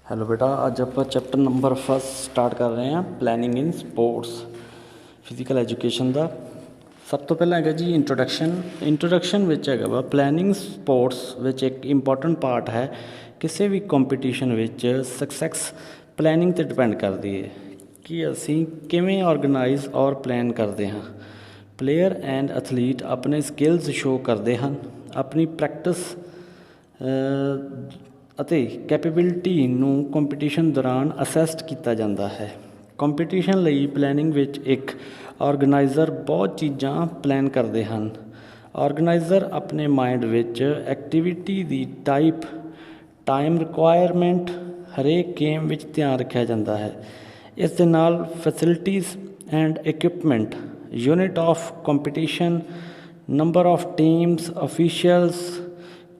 Hello बेटा, अज आप chapter number first start कर रहे हैं planning in sports physical education का। सब तो पहला है जी इंट्रोडक्शन विच है वा प्लैनिंग स्पोर्ट्स विच एक इंपॉर्टेंट पार्ट है। किसी भी कंपीटिशन विच सक्सैस प्लैनिंग ते डिपेंड करती है कि असी किवें ऑर्गेनाइज और प्लान करते हैं। प्लेयर एंड एथलीट अपने स्किल्स शो करते हैं, अपनी प्रैक्टिस ਅਤੇ ਕੈਪੇਬਿਲਿਟੀ ਨੂੰ ਕੰਪੀਟੀਸ਼ਨ ਦੌਰਾਨ ਅਸੈਸਡ ਕੀਤਾ ਜਾਂਦਾ ਹੈ। ਕੰਪੀਟੀਸ਼ਨ ਲਈ ਪਲੈਨਿੰਗ ਵਿੱਚ ਇੱਕ ਆਰਗੇਨਾਈਜ਼ਰ ਬਹੁਤ ਚੀਜ਼ਾਂ ਪਲਾਨ ਕਰਦੇ ਹਨ। ਆਰਗੇਨਾਈਜ਼ਰ ਆਪਣੇ ਮਾਈਂਡ ਵਿੱਚ ਐਕਟੀਵਿਟੀ ਦੀ ਟਾਈਮ ਰਿਕੁਆਇਰਮੈਂਟ ਹਰੇਕ ਗੇਮ ਵਿੱਚ ਧਿਆਨ ਰੱਖਿਆ ਜਾਂਦਾ ਹੈ। ਇਸ ਦੇ ਨਾਲ facilities and equipment, unit of competition, number of teams, officials,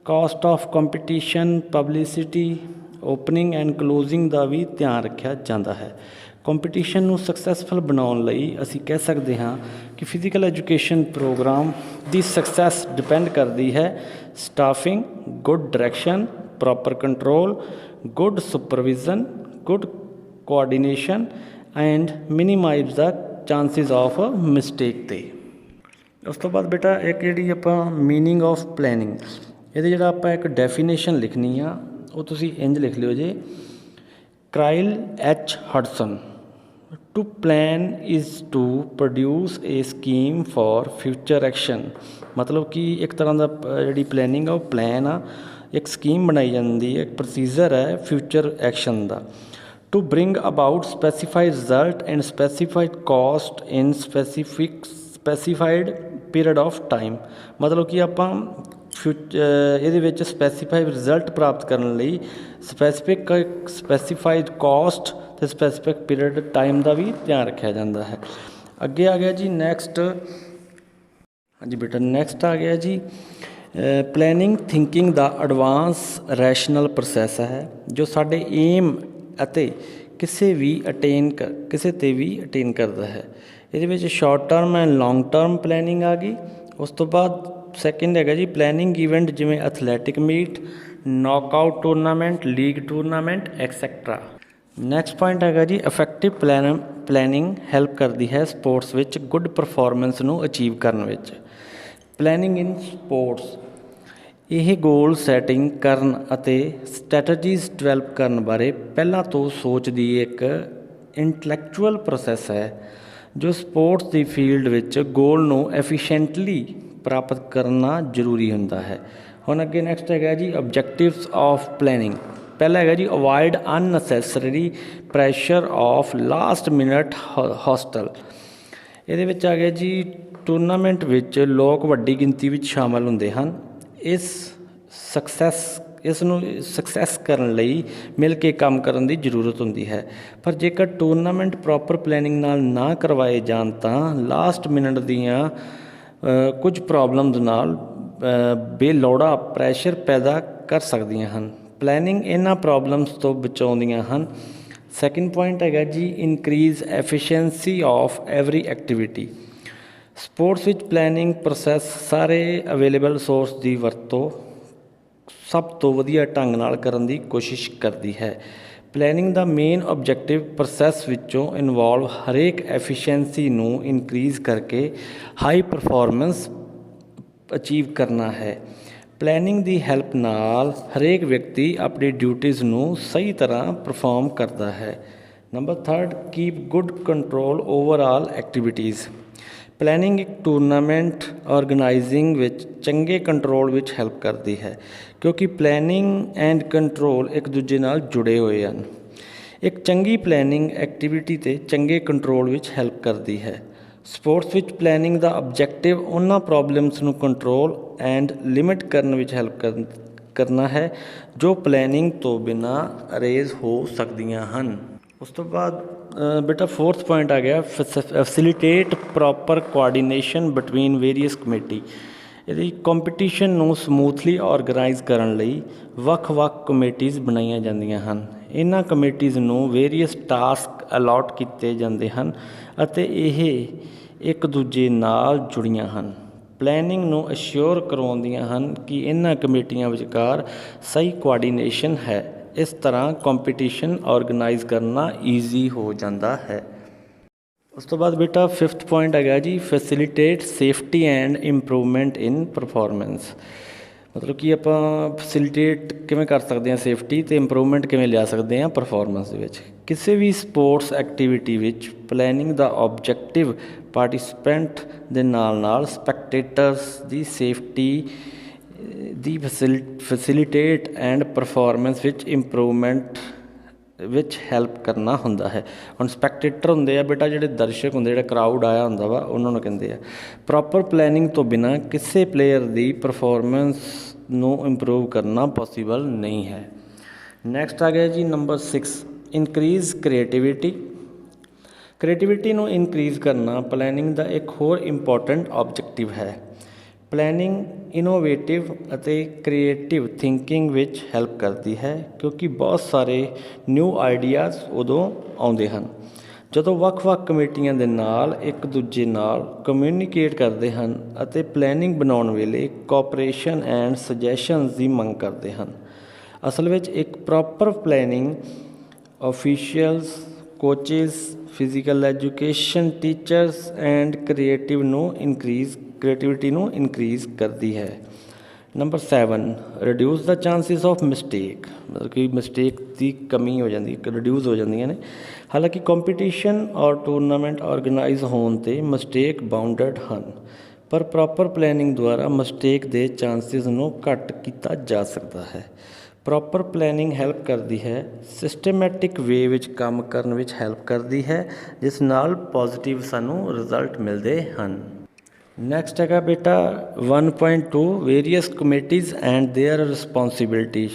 cost of competition, publicity, opening and closing ਦਾ ਵੀ ਧਿਆਨ ਰੱਖਿਆ ਜਾਂਦਾ ਹੈ। ਕੰਪੀਟੀਸ਼ਨ ਨੂੰ ਸਕਸੈਸਫੁਲ ਬਣਾਉਣ ਲਈ ਅਸੀਂ ਕਹਿ ਸਕਦੇ ਹਾਂ ਕਿ ਫਿਜ਼ੀਕਲ ਐਜੂਕੇਸ਼ਨ ਪ੍ਰੋਗਰਾਮ ਦੀ ਸਕਸੈਸ ਡਿਪੈਂਡ ਕਰਦੀ ਹੈ staffing, good direction, proper control, good supervision, good coordination and minimise the chances of mistake 'ਤੇ। ਉਸ ਤੋਂ ਬਾਅਦ ਬੇਟਾ ਇੱਕ ਜਿਹੜੀ ਆਪਾਂ ਮੀਨਿੰਗ ਆਫ ਪਲੈਨਿੰਗ, ਇਹਦੇ ਜਿਹੜਾ ਆਪਾਂ ਇੱਕ ਡੈਫੀਨੇਸ਼ਨ ਲਿਖਣੀ ਆ ਉਹ ਤੁਸੀਂ ਇੰਝ ਲਿਖ ਲਿਓ ਜੀ। Kyle H Hudson, to plan is to produce a scheme for future action. ਮਤਲਬ ਕਿ ਇੱਕ ਤਰ੍ਹਾਂ ਦਾ ਜਿਹੜੀ ਪਲੈਨਿੰਗ ਆ ਉਹ ਪਲਾਨ ਆ, ਇੱਕ ਸਕੀਮ ਬਣਾਈ ਜਾਂਦੀ ਹੈ, ਇੱਕ ਪ੍ਰੋਸੀਜਰ ਹੈ ਫਿਊਚਰ ਐਕਸ਼ਨ ਦਾ। To bring about specified result and specified cost in specified period of time. ਮਤਲਬ ਕਿ ਆਪਾਂ ਇਹਦੇ ਵਿੱਚ ਸਪੈਸੀਫਾਈਡ ਰਿਜ਼ਲਟ ਪ੍ਰਾਪਤ ਕਰਨ ਲਈ ਸਪੈਸੀਫਾਈਡ ਕਾਸਟ ਅਤੇ ਸਪੈਸੀਫਿਕ ਪੀਰੀਅਡ ਟਾਈਮ ਦਾ ਵੀ ਧਿਆਨ ਰੱਖਿਆ ਜਾਂਦਾ ਹੈ। ਅੱਗੇ ਆ ਗਿਆ ਜੀ ਨੈਕਸਟ। ਹਾਂਜੀ ਬੇਟਾ, ਨੈਕਸਟ ਆ ਗਿਆ ਜੀ ਪਲੈਨਿੰਗ ਥਿੰਕਿੰਗ ਦਾ ਐਡਵਾਂਸ ਰੈਸ਼ਨਲ ਪ੍ਰੋਸੈਸ ਹੈ ਜੋ ਸਾਡੇ ਏਮ ਅਤੇ ਕਿਸੇ ਤੇ ਵੀ ਅਟੇਨ ਕਰਦਾ ਹੈ। ਇਹਦੇ ਵਿੱਚ short term and long term planning ਆ ਗਈ। ਉਸ ਤੋਂ ਬਾਅਦ ਸੈਕਿੰਡ ਹੈਗਾ ਜੀ ਪਲੈਨਿੰਗ ਇਵੈਂਟ, ਜਿਵੇਂ athletic meet, knockout tournament, league tournament etcetera. Next point ਹੈਗਾ ਜੀ ਇਫੈਕਟਿਵ ਪਲੈਨਿੰਗ ਹੈਲਪ ਕਰਦੀ ਹੈ ਸਪੋਰਟਸ ਵਿੱਚ ਗੁੱਡ ਪਰਫੋਰਮੈਂਸ ਨੂੰ ਅਚੀਵ ਕਰਨ ਵਿੱਚ। ਪਲੈਨਿੰਗ ਇਨ ਸਪੋਰਟਸ, ਇਹ ਗੋਲ ਸੈਟਿੰਗ ਕਰਨ ਅਤੇ ਸਟ੍ਰੈਟਜੀਜ਼ ਡਿਵੈਲਪ ਕਰਨ ਬਾਰੇ ਪਹਿਲਾਂ ਤੋਂ ਸੋਚ ਦੀ ਇੱਕ ਇੰਟਲੈਕਚੁਅਲ ਪ੍ਰੋਸੈਸ ਹੈ ਜੋ ਸਪੋਰਟਸ ਦੀ ਫੀਲਡ ਵਿੱਚ ਗੋਲ ਨੂੰ ਐਫੀਸ਼ੀਐਂਟਲੀ ਪ੍ਰਾਪਤ ਕਰਨਾ ਜ਼ਰੂਰੀ ਹੁੰਦਾ ਹੈ। ਹੁਣ ਅੱਗੇ ਨੈਕਸਟ ਹੈਗਾ ਜੀ ਓਬਜੈਕਟਿਵਸ ਆਫ ਪਲੈਨਿੰਗ। ਪਹਿਲਾ ਹੈਗਾ ਜੀ avoid unnecessary pressure of last minute hostel. ਇਹਦੇ ਵਿੱਚ ਆ ਗਿਆ ਜੀ ਟੂਰਨਾਮੈਂਟ ਵਿੱਚ ਲੋਕ ਵੱਡੀ ਗਿਣਤੀ ਵਿੱਚ ਸ਼ਾਮਲ ਹੁੰਦੇ ਹਨ। ਇਸ ਨੂੰ ਸਕਸੈਸ ਕਰਨ ਲਈ ਮਿਲ ਕੇ ਕੰਮ ਕਰਨ ਦੀ ਜ਼ਰੂਰਤ ਹੁੰਦੀ ਹੈ। ਪਰ ਜੇਕਰ ਟੂਰਨਾਮੈਂਟ ਪ੍ਰੋਪਰ ਪਲੈਨਿੰਗ ਨਾਲ ਨਾ ਕਰਵਾਏ ਜਾਣ ਤਾਂ ਲਾਸਟ ਮਿਨਟ ਦੀਆਂ ਕੁਝ ਪ੍ਰੋਬਲਮਸ ਨਾਲ ਬੇਲੋੜਾ ਪ੍ਰੈਸ਼ਰ ਪੈਦਾ ਕਰ ਸਕਦੀਆਂ ਹਨ। ਪਲੈਨਿੰਗ ਇਹਨਾਂ ਪ੍ਰੋਬਲਮਸ ਤੋਂ ਬਚਾਉਂਦੀਆਂ ਹਨ। ਸੈਕਿੰਡ ਪੁਆਇੰਟ ਹੈਗਾ ਜੀ increase efficiency of every activity. Sports ਵਿੱਚ ਪਲੈਨਿੰਗ ਪ੍ਰੋਸੈਸ ਸਾਰੇ ਅਵੇਲੇਬਲ ਸੋਰਸ ਦੀ ਵਰਤੋਂ ਸਭ ਤੋਂ ਵਧੀਆ ਢੰਗ ਨਾਲ ਕਰਨ ਦੀ ਕੋਸ਼ਿਸ਼ ਕਰਦੀ ਹੈ। ਪਲੈਨਿੰਗ ਦਾ ਮੇਨ ਓਬਜੈਕਟਿਵ ਪ੍ਰੋਸੈਸ ਵਿੱਚੋਂ ਇਨਵੋਲਵ ਹਰੇਕ ਐਫੀਸ਼ੀਐਂਸੀ ਨੂੰ ਇਨਕਰੀਜ਼ ਕਰਕੇ ਹਾਈ ਪਰਫੋਰਮੈਂਸ ਅਚੀਵ ਕਰਨਾ ਹੈ। ਪਲੈਨਿੰਗ ਦੀ ਹੈਲਪ ਨਾਲ ਹਰੇਕ ਵਿਅਕਤੀ ਆਪਣੀ ਡਿਊਟੀਜ਼ ਨੂੰ ਸਹੀ ਤਰ੍ਹਾਂ ਪਰਫੋਰਮ ਕਰਦਾ ਹੈ। Number third, keep good control overall activities. Planning ਇੱਕ ਟੂਰਨਾਮੈਂਟ ਆਰਗੇਨਾਈਜ਼ਿੰਗ ਵਿੱਚ ਚੰਗੇ ਕੰਟਰੋਲ ਵਿੱਚ ਹੈਲਪ ਕਰਦੀ ਹੈ ਕਿਉਂਕਿ ਪਲੈਨਿੰਗ ਐਂਡ ਕੰਟਰੋਲ ਇੱਕ ਦੂਜੇ ਨਾਲ ਜੁੜੇ ਹੋਏ ਹਨ। ਇੱਕ ਚੰਗੀ ਪਲੈਨਿੰਗ ਐਕਟੀਵਿਟੀ 'ਤੇ ਚੰਗੇ ਕੰਟਰੋਲ ਵਿੱਚ ਹੈਲਪ ਕਰਦੀ ਹੈ। ਸਪੋਰਟਸ ਵਿੱਚ ਪਲੈਨਿੰਗ ਦਾ ਓਬਜੈਕਟਿਵ ਉਹਨਾਂ ਪ੍ਰੋਬਲਮਸ ਨੂੰ ਕੰਟਰੋਲ ਐਂਡ ਲਿਮਿਟ ਕਰਨ ਵਿੱਚ ਹੈਲਪ ਕਰਨਾ ਹੈ ਜੋ ਪਲੈਨਿੰਗ ਤੋਂ ਬਿਨਾਂ ਅਰੇਜ਼ ਹੋ ਸਕਦੀਆਂ ਹਨ। ਉਸ ਤੋਂ ਬਾਅਦ ਬੇਟਾ ਫੋਰਥ ਪੁਆਇੰਟ ਆ ਗਿਆ facilitate proper coordination between various committee. ਇਹਦੀ ਕੰਪੀਟੀਸ਼ਨ ਨੂੰ ਸਮੂਥਲੀ ਆਰਗੇਨਾਈਜ਼ ਕਰਨ ਲਈ ਵੱਖ-ਵੱਖ ਕਮੇਟੀਜ਼ ਬਣਾਈਆਂ ਜਾਂਦੀਆਂ ਹਨ। ਇਹਨਾਂ ਕਮੇਟੀਜ਼ ਨੂੰ ਵੇਰੀਅਸ ਟਾਸਕ ਅਲਾਟ ਕੀਤੇ ਜਾਂਦੇ ਹਨ ਅਤੇ ਇਹ ਇੱਕ ਦੂਜੇ ਨਾਲ ਜੁੜੀਆਂ ਹਨ। ਪਲੈਨਿੰਗ ਨੂੰ ਅਸ਼ੋਰ ਕਰਵਾਉਂਦੀਆਂ ਹਨ ਕਿ ਇਹਨਾਂ ਕਮੇਟੀਆਂ ਵਿਚਕਾਰ ਸਹੀ ਕੋਆਰਡੀਨੇਸ਼ਨ ਹੈ। ਇਸ ਤਰ੍ਹਾਂ ਕੰਪੀਟੀਸ਼ਨ ਆਰਗੇਨਾਈਜ਼ ਕਰਨਾ ਈਜ਼ੀ ਹੋ ਜਾਂਦਾ ਹੈ। ਉਸ ਤੋਂ ਬਾਅਦ ਬੇਟਾ 5th ਪੁਆਇੰਟ ਹੈਗਾ ਜੀ, facilitate safety and improvement in performance. ਮਤਲਬ ਕਿ ਆਪਾਂ ਫੈਸਿਲੀਟੇਟ ਕਿਵੇਂ ਕਰ ਸਕਦੇ ਹਾਂ ਸੇਫਟੀ ਅਤੇ ਇੰਪਰੂਵਮੈਂਟ ਕਿਵੇਂ ਲਿਆ ਸਕਦੇ ਹਾਂ ਪਰਫੋਰਮੈਂਸ ਦੇ ਵਿੱਚ। ਕਿਸੇ ਵੀ ਸਪੋਰਟਸ ਐਕਟੀਵਿਟੀ ਵਿੱਚ ਪਲੈਨਿੰਗ ਦਾ ਓਬਜੈਕਟਿਵ ਪਾਰਟੀਸਪੈਂਟ ਦੇ ਨਾਲ ਨਾਲ ਸਪੈਕਟੇਟਰਸ ਦੀ ਸੇਫਟੀ ਦੀ ਫੈਸਿਲੀਟੇਟ ਐਂਡ ਪਰਫੋਰਮੈਂਸ ਵਿੱਚ ਇੰਪਰੂਵਮੈਂਟ ਵਿੱਚ ਹੈਲਪ ਕਰਨਾ ਹੁੰਦਾ ਹੈ। ਹੁਣ ਸਪੈਕਟੇਟਰ ਹੁੰਦੇ ਆ ਬੇਟਾ, ਜਿਹੜੇ ਦਰਸ਼ਕ ਹੁੰਦੇ, ਜਿਹੜਾ ਕਰਾਊਡ ਆਇਆ ਹੁੰਦਾ ਵਾ, ਉਹਨਾਂ ਨੂੰ ਕਹਿੰਦੇ ਆ। ਪ੍ਰੋਪਰ ਪਲੈਨਿੰਗ ਤੋਂ ਬਿਨਾਂ ਕਿਸੇ ਪਲੇਅਰ ਦੀ ਪਰਫੋਰਮੈਂਸ ਨੂੰ ਇੰਪਰੂਵ ਕਰਨਾ ਪੋਸੀਬਲ ਨਹੀਂ ਹੈ। ਨੈਕਸਟ ਆ ਗਿਆ ਜੀ ਨੰਬਰ 6, ਇਨਕਰੀਜ਼ ਕ੍ਰੀਏਟੀਵਿਟੀ। ਕ੍ਰੀਏਟੀਵਿਟੀ ਨੂੰ ਇਨਕਰੀਜ਼ ਕਰਨਾ ਪਲੈਨਿੰਗ ਦਾ ਇੱਕ ਹੋਰ ਇੰਪੋਰਟੈਂਟ ਆਬਜੈਕਟਿਵ ਹੈ। ਪਲੈਨਿੰਗ ਇਨੋਵੇਟਿਵ ਅਤੇ ਕ੍ਰੀਏਟਿਵ ਥਿੰਕਿੰਗ ਵਿੱਚ ਹੈਲਪ ਕਰਦੀ ਹੈ, ਕਿਉਂਕਿ ਬਹੁਤ ਸਾਰੇ ਨਿਊ ਆਈਡੀਆਜ਼ ਉਦੋਂ ਆਉਂਦੇ ਹਨ ਜਦੋਂ ਵੱਖ-ਵੱਖ ਕਮੇਟੀਆਂ ਦੇ ਨਾਲ ਇੱਕ ਦੂਜੇ ਨਾਲ ਕਮਿਊਨੀਕੇਟ ਕਰਦੇ ਹਨ ਅਤੇ ਪਲੈਨਿੰਗ ਬਣਾਉਣ ਵੇਲੇ ਕੋਆਪਰੇਸ਼ਨ ਐਂਡ ਸੁਜੈਸ਼ਨਸ ਦੀ ਮੰਗ ਕਰਦੇ ਹਨ। ਅਸਲ ਵਿੱਚ ਇੱਕ proper planning officials, coaches, physical education teachers and creativity ਨੂੰ ਇਨਕਰੀਜ਼ ਕਰਦੀ ਹੈ। Number 7, reduce the chances of mistake. ਮਤਲਬ ਕਿ ਮਿਸਟੇਕ ਦੀ ਕਮੀ ਹੋ ਜਾਂਦੀ, ਰਿਡਿਊਸ ਹੋ ਜਾਂਦੀਆਂ ਨੇ। ਹਾਲਾਂਕਿ ਕੰਪੀਟੀਸ਼ਨ ਔਰ ਟੂਰਨਾਮੈਂਟ ਆਰਗੇਨਾਈਜ਼ ਹੋਣ 'ਤੇ ਮਿਸਟੇਕ ਬਾਊਂਡਡ ਹਨ, ਪਰ ਪ੍ਰੋਪਰ ਪਲੈਨਿੰਗ ਦੁਆਰਾ ਮਿਸਟੇਕ ਦੇ ਚਾਂਸਿਸ ਨੂੰ ਘੱਟ ਕੀਤਾ ਜਾ ਸਕਦਾ ਹੈ। ਪ੍ਰੋਪਰ ਪਲੈਨਿੰਗ ਹੈਲਪ ਕਰਦੀ ਹੈ, ਸਿਸਟੇਮੈਟਿਕ ਵੇ ਵਿੱਚ ਕੰਮ ਕਰਨ ਵਿੱਚ ਹੈਲਪ ਕਰਦੀ ਹੈ, ਜਿਸ ਨਾਲ ਪੋਜ਼ੀਟਿਵ ਸਾਨੂੰ ਰਿਜ਼ਲਟ ਮਿਲਦੇ ਹਨ। ਨੈਕਸਟ ਹੈਗਾ ਬੇਟਾ 1.2, various committees and their responsibilities.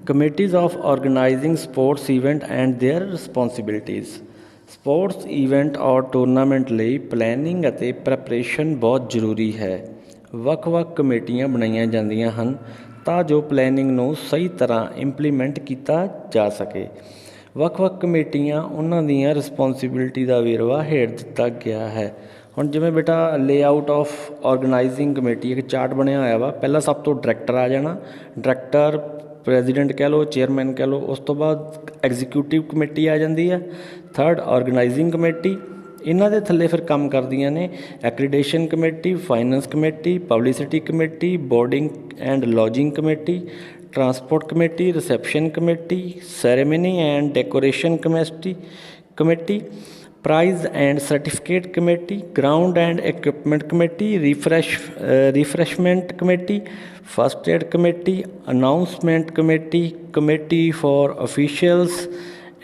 Committees of organising sports event and their responsibilities. Sports event or tournament ਲਈ ਪਲੈਨਿੰਗ ਅਤੇ ਪ੍ਰੈਪਰੇਸ਼ਨ ਬਹੁਤ ਜ਼ਰੂਰੀ ਹੈ। ਵੱਖ-ਵੱਖ ਕਮੇਟੀਆਂ ਬਣਾਈਆਂ ਜਾਂਦੀਆਂ ਹਨ ਤਾਂ ਜੋ ਪਲੈਨਿੰਗ ਨੂੰ ਸਹੀ ਤਰ੍ਹਾਂ ਇੰਪਲੀਮੈਂਟ ਕੀਤਾ ਜਾ ਸਕੇ। ਵੱਖ-ਵੱਖ ਕਮੇਟੀਆਂ ਉਹਨਾਂ ਦੀਆਂ ਰਿਸਪੋਂਸੀਬਿਲਿਟੀ ਦਾ ਵੇਰਵਾ ਹੇਠ ਦਿੱਤਾ ਗਿਆ ਹੈ। ਹੁਣ ਜਿਵੇਂ ਬੇਟਾ ਲੇਆਊਟ ਆਫ ਆਰਗੇਨਾਈਜ਼ਿੰਗ ਕਮੇਟੀ, ਇੱਕ ਚਾਰਟ ਬਣਿਆ ਹੋਇਆ ਵਾ। ਪਹਿਲਾਂ ਸਭ ਤੋਂ ਡਾਇਰੈਕਟਰ ਆ ਜਾਣਾ, ਡਾਇਰੈਕਟਰ, ਪ੍ਰੈਜ਼ੀਡੈਂਟ ਕਹਿ ਲਓ, ਚੇਅਰਮੈਨ ਕਹਿ ਲਓ। ਉਸ ਤੋਂ ਬਾਅਦ ਐਗਜ਼ੀਕਿਊਟਿਵ ਕਮੇਟੀ ਆ ਜਾਂਦੀ ਹੈ। 3rd organising committee. ਇਹਨਾਂ ਦੇ ਥੱਲੇ ਫਿਰ ਕੰਮ ਕਰਦੀਆਂ ਨੇ accreditation committee, finance committee, publicity committee, boarding and lodging committee, transport committee, reception committee, ceremony and decoration committee, prize and certificate committee, ground and equipment committee, refreshment committee, first aid committee, announcement committee, committee for officials,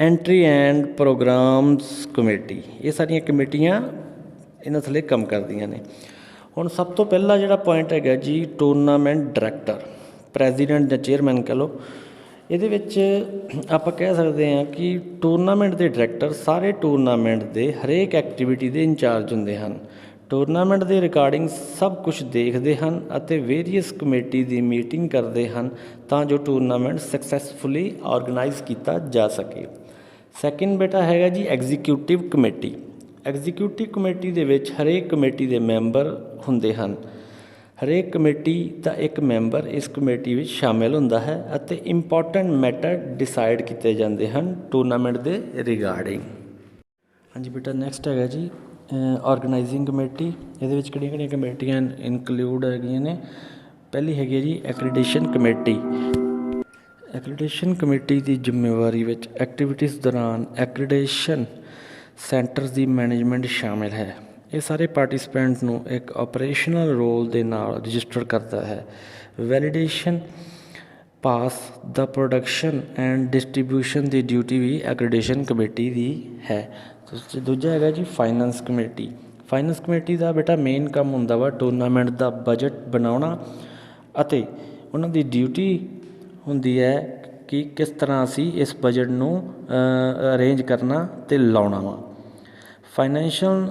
entry and programmes committee. ਇਹ ਸਾਰੀਆਂ ਕਮੇਟੀਆਂ ਇਹਨਾਂ ਥੱਲੇ ਕੰਮ ਕਰਦੀਆਂ ਨੇ। ਹੁਣ ਸਭ ਤੋਂ ਪਹਿਲਾ ਜਿਹੜਾ ਪੁਆਇੰਟ ਹੈਗਾ ਜੀ, ਟੂਰਨਾਮੈਂਟ ਡਾਇਰੈਕਟਰ, ਪ੍ਰੈਜ਼ੀਡੈਂਟ ਜਾਂ ਚੇਅਰਮੈਨ ਕਹਿ ਲਓ। ਇਹਦੇ ਵਿੱਚ ਆਪਾਂ ਕਹਿ ਸਕਦੇ ਹਾਂ ਕਿ ਟੂਰਨਾਮੈਂਟ ਦੇ ਡਾਇਰੈਕਟਰ ਸਾਰੇ ਟੂਰਨਾਮੈਂਟ ਦੇ ਹਰੇਕ ਐਕਟੀਵਿਟੀ ਦੇ ਇੰਚਾਰਜ ਹੁੰਦੇ ਹਨ। ਟੂਰਨਾਮੈਂਟ ਦੇ ਰਿਗਾਰਡਿੰਗ ਸਭ ਕੁਝ ਦੇਖਦੇ ਹਨ ਅਤੇ ਵੇਰੀਅਸ ਕਮੇਟੀ ਦੀ ਮੀਟਿੰਗ ਕਰਦੇ ਹਨ ਤਾਂ ਜੋ ਟੂਰਨਾਮੈਂਟ ਸਕਸੈਸਫੁਲੀ ਆਰਗੇਨਾਈਜ਼ ਕੀਤਾ ਜਾ ਸਕੇ। ਸੈਕਿੰਡ ਬੇਟਾ ਹੈਗਾ ਜੀ ਐਗਜ਼ੀਕਿਊਟਿਵ ਕਮੇਟੀ। ਐਗਜ਼ੀਕਿਊਟਿਵ ਕਮੇਟੀ ਦੇ ਵਿੱਚ ਹਰੇਕ ਕਮੇਟੀ ਦੇ ਮੈਂਬਰ ਹੁੰਦੇ ਹਨ। ਹਰੇਕ ਕਮੇਟੀ ਦਾ ਇੱਕ ਮੈਂਬਰ ਇਸ ਕਮੇਟੀ ਵਿੱਚ ਸ਼ਾਮਿਲ ਹੁੰਦਾ ਹੈ ਅਤੇ ਇੰਪੋਰਟੈਂਟ ਮੈਟਰ ਡਿਸਾਈਡ ਕੀਤੇ ਜਾਂਦੇ ਹਨ ਟੂਰਨਾਮੈਂਟ ਦੇ ਰਿਗਾਰਡਿੰਗ। ਹਾਂਜੀ ਬੇਟਾ ਨੈਕਸਟ ਹੈਗਾ ਜੀ ਆਰਗੇਨਾਈਜ਼ਿੰਗ ਕਮੇਟੀ। ਇਹਦੇ ਵਿੱਚ ਕਿਹੜੀਆਂ ਕਮੇਟੀਆਂ ਇਨਕਲੂਡ ਹੈਗੀਆਂ ਨੇ? ਪਹਿਲੀ ਹੈਗੀ ਜੀ ਐਕਰੀਡੇਸ਼ਨ ਕਮੇਟੀ। ਐਕਰੀਡੇਸ਼ਨ ਕਮੇਟੀ ਦੀ ਜ਼ਿੰਮੇਵਾਰੀ ਵਿੱਚ ਐਕਟੀਵਿਟੀਜ਼ ਦੌਰਾਨ ਐਕਰੀਡੇਸ਼ਨ ਸੈਂਟਰਸ ਦੀ ਮੈਨੇਜਮੈਂਟ ਸ਼ਾਮਿਲ ਹੈ। ਇਹ ਸਾਰੇ ਪਾਰਟੀਸਪੈਂਟ ਨੂੰ ਇੱਕ ਆਪਰੇਸ਼ਨਲ ਰੋਲ ਦੇ ਨਾਲ ਰਜਿਸਟਰ ਕਰਦਾ ਹੈ। Validation pass the production and distribution the duty we accreditation committee ਦੀ ਹੈ। ਦੂਜਾ ਹੈਗਾ ਜੀ ਫਾਈਨੈਂਸ ਕਮੇਟੀ। ਫਾਈਨੈਂਸ ਕਮੇਟੀ ਦਾ ਬੇਟਾ ਮੇਨ ਕੰਮ ਹੁੰਦਾ ਵਾ ਟੂਰਨਾਮੈਂਟ ਦਾ ਬਜਟ ਬਣਾਉਣਾ ਅਤੇ ਉਹਨਾਂ ਦੀ ਡਿਊਟੀ ਹੁੰਦੀ ਹੈ ਕਿ ਕਿਸ ਤਰ੍ਹਾਂ ਅਸੀਂ ਇਸ ਬਜਟ ਨੂੰ ਅਰੇਂਜ ਕਰਨਾ ਅਤੇ ਲਾਉਣਾ ਵਾ। Financial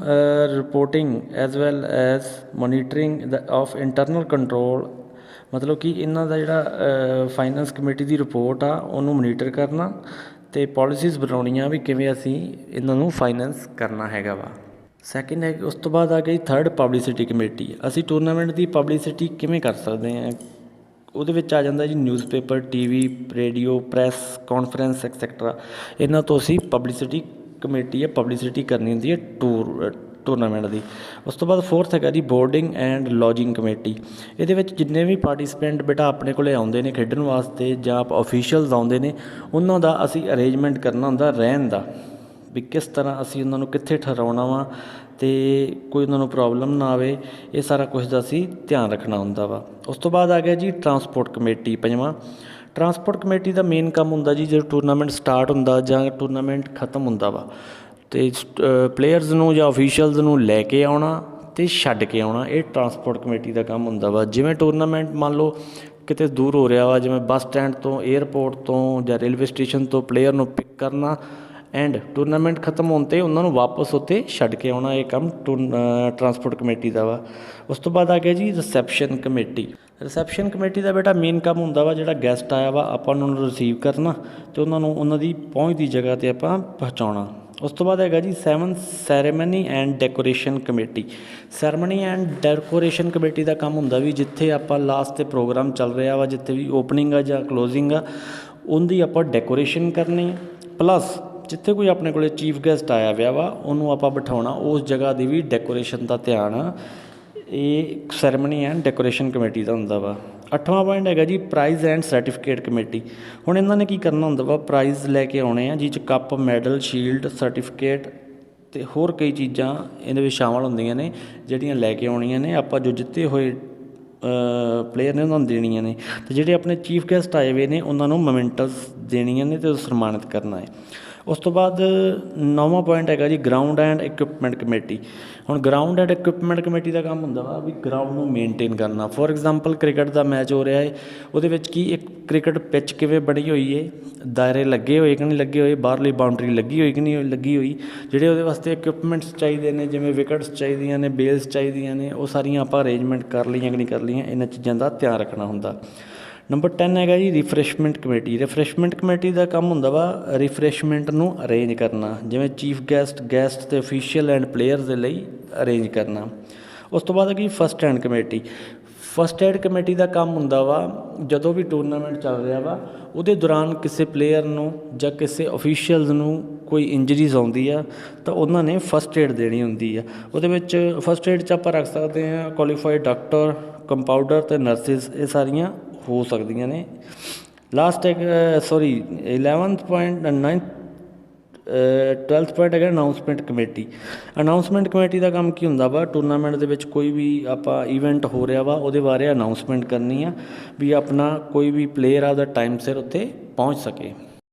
reporting as well as monitoring of internal control, ਮਤਲਬ ਕਿ ਇਹਨਾਂ ਦਾ ਜਿਹੜਾ ਫਾਈਨੈਂਸ ਕਮੇਟੀ ਦੀ ਰਿਪੋਰਟ ਆ ਉਹਨੂੰ ਮੋਨੀਟਰ ਕਰਨਾ ਅਤੇ ਪੋਲਿਸੀਜ਼ ਬਣਾਉਣੀਆਂ ਵੀ ਕਿਵੇਂ ਅਸੀਂ ਇਹਨਾਂ ਨੂੰ ਫਾਈਨੈਂਸ ਕਰਨਾ ਹੈਗਾ ਵਾ। ਸੈਕਿੰਡ ਹੈ ਉਸ ਤੋਂ ਬਾਅਦ ਆ ਗਈ 3rd ਪਬਲਿਸਿਟੀ ਕਮੇਟੀ। ਅਸੀਂ ਟੂਰਨਾਮੈਂਟ ਦੀ ਪਬਲਿਸਿਟੀ ਕਿਵੇਂ ਕਰ ਸਕਦੇ ਹਾਂ? ਉਹਦੇ ਵਿੱਚ ਆ ਜਾਂਦਾ ਜੀ newspaper, TV, radio, press conference etcetera. ਇਹਨਾਂ ਤੋਂ ਅਸੀਂ ਪਬਲਿਸਿਟੀ ਕਮੇਟੀ ਹੈ, ਪਬਲਿਸਿਟੀ ਕਰਨੀ ਹੁੰਦੀ ਹੈ ਟੂਰਨਾਮੈਂਟ ਦੀ। ਉਸ ਤੋਂ ਬਾਅਦ ਫੋਰਥ ਹੈਗਾ ਜੀ ਬੋਰਡਿੰਗ ਐਂਡ ਲੌਜਿੰਗ ਕਮੇਟੀ। ਇਹਦੇ ਵਿੱਚ ਜਿੰਨੇ ਵੀ ਪਾਰਟੀਸਪੈਂਟ ਬੇਟਾ ਆਪਣੇ ਕੋਲ ਆਉਂਦੇ ਨੇ ਖੇਡਣ ਵਾਸਤੇ ਜਾਂ ਅਫੀਸ਼ੀਅਲਸ ਆਉਂਦੇ ਨੇ, ਉਹਨਾਂ ਦਾ ਅਸੀਂ ਅਰੇਂਜਮੈਂਟ ਕਰਨਾ ਹੁੰਦਾ ਰਹਿਣ ਦਾ, ਵੀ ਕਿਸ ਤਰ੍ਹਾਂ ਅਸੀਂ ਉਹਨਾਂ ਨੂੰ ਕਿੱਥੇ ਠਹਿਰਾਉਣਾ ਵਾ ਅਤੇ ਕੋਈ ਉਹਨਾਂ ਨੂੰ ਪ੍ਰੋਬਲਮ ਨਾ ਆਵੇ। ਇਹ ਸਾਰਾ ਕੁਛ ਦਾ ਅਸੀਂ ਧਿਆਨ ਰੱਖਣਾ ਹੁੰਦਾ ਵਾ। ਉਸ ਤੋਂ ਬਾਅਦ ਆ ਗਿਆ ਜੀ ਟਰਾਂਸਪੋਰਟ ਕਮੇਟੀ, ਪੰਜਵਾਂ। ਟਰਾਂਸਪੋਰਟ ਕਮੇਟੀ ਦਾ ਮੇਨ ਕੰਮ ਹੁੰਦਾ ਜੀ ਜਦੋਂ ਟੂਰਨਾਮੈਂਟ ਸਟਾਰਟ ਹੁੰਦਾ ਜਾਂ ਟੂਰਨਾਮੈਂਟ ਖਤਮ ਹੁੰਦਾ ਵਾ, ਅਤੇ ਪਲੇਅਰਸ ਨੂੰ ਜਾਂ ਅਫੀਸ਼ੀਅਲਸ ਨੂੰ ਲੈ ਕੇ ਆਉਣਾ ਅਤੇ ਛੱਡ ਕੇ ਆਉਣਾ, ਇਹ ਟਰਾਂਸਪੋਰਟ ਕਮੇਟੀ ਦਾ ਕੰਮ ਹੁੰਦਾ ਵਾ। ਜਿਵੇਂ ਟੂਰਨਾਮੈਂਟ ਮੰਨ ਲਓ ਕਿਤੇ ਦੂਰ ਹੋ ਰਿਹਾ ਵਾ, ਜਿਵੇਂ ਬੱਸ ਸਟੈਂਡ ਤੋਂ, ਏਅਰਪੋਰਟ ਤੋਂ ਜਾਂ ਰੇਲਵੇ ਸਟੇਸ਼ਨ ਤੋਂ ਪਲੇਅਰ ਨੂੰ ਪਿਕ ਕਰਨਾ ਐਂਡ ਟੂਰਨਾਮੈਂਟ ਖਤਮ ਹੋਣ 'ਤੇ ਉਹਨਾਂ ਨੂੰ ਵਾਪਸ ਉੱਥੇ ਛੱਡ ਕੇ ਆਉਣਾ, ਇਹ ਕੰਮ ਟਰਾਂਸਪੋਰਟ ਕਮੇਟੀ ਦਾ ਵਾ। ਉਸ ਤੋਂ ਬਾਅਦ ਆ ਗਿਆ ਜੀ ਰਿਸੈਪਸ਼ਨ ਕਮੇਟੀ। ਰਿਸੈਪਸ਼ਨ ਕਮੇਟੀ ਦਾ ਬੇਟਾ ਮੇਨ ਕੰਮ ਹੁੰਦਾ ਵਾ ਜਿਹੜਾ ਗੈਸਟ ਆਇਆ ਵਾ ਆਪਾਂ ਉਹਨਾਂ ਨੂੰ ਰਿਸੀਵ ਕਰਨਾ ਅਤੇ ਉਹਨਾਂ ਨੂੰ ਉਹਨਾਂ ਦੀ ਪਹੁੰਚ ਦੀ ਜਗ੍ਹਾ 'ਤੇ ਆਪਾਂ ਪਹੁੰਚਾਉਣਾ। ਉਸ ਤੋਂ ਬਾਅਦ ਹੈਗਾ ਜੀ ceremony and decoration committee. Ceremony and decoration committee ਦਾ ਕੰਮ ਹੁੰਦਾ ਵੀ ਜਿੱਥੇ ਆਪਾਂ ਲਾਸਟ 'ਤੇ ਪ੍ਰੋਗਰਾਮ ਚੱਲ ਰਿਹਾ ਵਾ, ਜਿੱਥੇ ਵੀ ਓਪਨਿੰਗ ਆ ਜਾਂ ਕਲੋਜ਼ਿੰਗ ਆ, ਉਹਦੀ ਆਪਾਂ ਡੈਕੋਰੇਸ਼ਨ ਕਰਨੀ ਆ, ਪਲੱਸ ਜਿੱਥੇ ਕੋਈ ਆਪਣੇ ਕੋਲ ਚੀਫ ਗੈਸਟ ਆਇਆ ਵਿਆ ਵਾ ਉਹਨੂੰ ਆਪਾਂ ਬਿਠਾਉਣਾ, ਉਸ ਜਗ੍ਹਾ ਦੀ ਵੀ ਡੈਕੋਰੇਸ਼ਨ ਦਾ ਧਿਆਨ ਇਹ ਸੈਰਮਨੀ ਐਂਡ ਡੈਕੋਰੇਸ਼ਨ ਕਮੇਟੀ ਦਾ ਹੁੰਦਾ ਵਾ। 8ਵਾਂ ਪੁਆਇੰਟ ਹੈਗਾ ਜੀ ਪ੍ਰਾਈਜ਼ ਐਂਡ ਸਰਟੀਫਿਕੇਟ ਕਮੇਟੀ। ਹੁਣ ਇਹਨਾਂ ਨੇ ਕੀ ਕਰਨਾ ਹੁੰਦਾ ਵਾ, ਪ੍ਰਾਈਜ਼ ਲੈ ਕੇ ਆਉਣੇ ਆ ਜਿਹ 'ਚ ਕੱਪ, ਮੈਡਲ, ਸ਼ੀਲਡ, ਸਰਟੀਫਿਕੇਟ ਅਤੇ ਹੋਰ ਕਈ ਚੀਜ਼ਾਂ ਇਹਦੇ ਵਿੱਚ ਸ਼ਾਮਲ ਹੁੰਦੀਆਂ ਨੇ ਜਿਹੜੀਆਂ ਲੈ ਕੇ ਆਉਣੀਆਂ ਨੇ ਆਪਾਂ, ਜੋ ਜਿੱਤੇ ਹੋਏ ਪਲੇਅਰ ਨੇ ਉਹਨਾਂ ਨੂੰ ਦੇਣੀਆਂ ਨੇ, ਅਤੇ ਜਿਹੜੇ ਆਪਣੇ ਚੀਫ ਗੈਸਟ ਆਏ ਹੋਏ ਨੇ ਉਹਨਾਂ ਨੂੰ ਮੋਮੈਂਟਸ ਦੇਣੀਆਂ ਨੇ ਅਤੇ ਸਨਮਾਨਿਤ ਕਰਨਾ ਹੈ। ਉਸ ਤੋਂ ਬਾਅਦ 9ਵਾਂ ਪੁਆਇੰਟ ਹੈਗਾ ਜੀ ਗਰਾਊਂਡ ਐਂਡ ਇਕੁਇਪਮੈਂਟ ਕਮੇਟੀ। ਹੁਣ ਗਰਾਊਂਡ ਐਂਡ ਇਕੁਇਪਮੈਂਟ ਕਮੇਟੀ ਦਾ ਕੰਮ ਹੁੰਦਾ ਵਾ ਵੀ ਗਰਾਊਂਡ ਨੂੰ ਮੇਨਟੇਨ ਕਰਨਾ। For example cricket the match ਹੋ ਰਿਹਾ ਹੈ, ਉਹਦੇ ਵਿੱਚ ਕੀ ਇੱਕ ਕ੍ਰਿਕਟ ਪਿੱਚ ਕਿਵੇਂ ਬਣੀ ਹੋਈ ਹੈ, ਦਾਇਰੇ ਲੱਗੇ ਹੋਏ ਕਿ ਨਹੀਂ ਲੱਗੇ ਹੋਏ, ਬਾਹਰਲੀ ਬਾਊਂਡਰੀ ਲੱਗੀ ਹੋਈ ਕਿ ਨਹੀਂ ਲੱਗੀ ਹੋਈ, ਜਿਹੜੇ ਉਹਦੇ ਵਾਸਤੇ ਇਕੁਇਪਮੈਂਟਸ ਚਾਹੀਦੇ ਨੇ ਜਿਵੇਂ ਵਿਕਟਸ ਚਾਹੀਦੀਆਂ ਨੇ, ਬੇਲਸ ਚਾਹੀਦੀਆਂ ਨੇ, ਉਹ ਸਾਰੀਆਂ ਆਪਾਂ ਅਰੇਂਜਮੈਂਟ ਕਰ ਲਈਆਂ ਕਿ ਨਹੀਂ ਕਰ ਲਈਆਂ, ਇਹਨਾਂ ਚੀਜ਼ਾਂ ਦਾ ਧਿਆਨ ਰੱਖਣਾ ਹੁੰਦਾ। ਨੰਬਰ 10 ਹੈਗਾ ਜੀ ਰਿਫਰੈਸ਼ਮੈਂਟ ਕਮੇਟੀ। ਰਿਫਰੈਸ਼ਮੈਂਟ ਕਮੇਟੀ ਦਾ ਕੰਮ ਹੁੰਦਾ ਵਾ ਰਿਫਰੈਸ਼ਮੈਂਟ ਨੂੰ ਅਰੇਂਜ ਕਰਨਾ, ਜਿਵੇਂ ਚੀਫ ਗੈਸਟ ਅਤੇ ਅਫੀਸ਼ੀਅਲ ਐਂਡ ਪਲੇਅਰਸ ਦੇ ਲਈ ਅਰੇਂਜ ਕਰਨਾ। ਉਸ ਤੋਂ ਬਾਅਦ ਹੈਗੀ first aid committee. First aid committee ਦਾ ਕੰਮ ਹੁੰਦਾ ਵਾ ਜਦੋਂ ਵੀ ਟੂਰਨਾਮੈਂਟ ਚੱਲ ਰਿਹਾ ਵਾ ਉਹਦੇ ਦੌਰਾਨ ਕਿਸੇ ਪਲੇਅਰ ਨੂੰ ਜਾਂ ਕਿਸੇ ਅਫੀਸ਼ੀਅਲਸ ਨੂੰ ਕੋਈ ਇੰਜਰੀਜ਼ ਆਉਂਦੀ ਆ ਤਾਂ ਉਹਨਾਂ ਨੇ ਫਸਟ ਏਡ ਦੇਣੀ ਹੁੰਦੀ ਆ। ਉਹਦੇ ਵਿੱਚ ਫਸਟ ਏਡ 'ਚ ਆਪਾਂ ਰੱਖ ਸਕਦੇ ਹਾਂ ਕੁਆਲੀਫਾਈਡ ਡਾਕਟਰ, ਕੰਪਾਊਂਡਰ ਅਤੇ ਨਰਸਿਸ, ਇਹ ਸਾਰੀਆਂ ਹੋ ਸਕਦੀਆਂ ਨੇ। ਲਾਸਟ ਇੱਕ 11th ਪੁਆਇੰਟ 12th ਪੁਆਇੰਟ ਹੈਗਾ ਅਨਾਊਂਸਮੈਂਟ ਕਮੇਟੀ। ਅਨਾਊਂਸਮੈਂਟ ਕਮੇਟੀ ਦਾ ਕੰਮ ਕੀ ਹੁੰਦਾ ਵਾ, ਟੂਰਨਾਮੈਂਟ ਦੇ ਵਿੱਚ ਕੋਈ ਵੀ ਆਪਾਂ ਈਵੈਂਟ ਹੋ ਰਿਹਾ ਵਾ ਉਹਦੇ ਬਾਰੇ ਅਨਾਊਂਸਮੈਂਟ ਕਰਨੀ ਆ ਵੀ ਆਪਣਾ ਕੋਈ ਵੀ ਪਲੇਅਰ ਆ ਉਹਦਾ ਟਾਈਮ ਸਿਰ ਉੱਥੇ ਪਹੁੰਚ ਸਕੇ।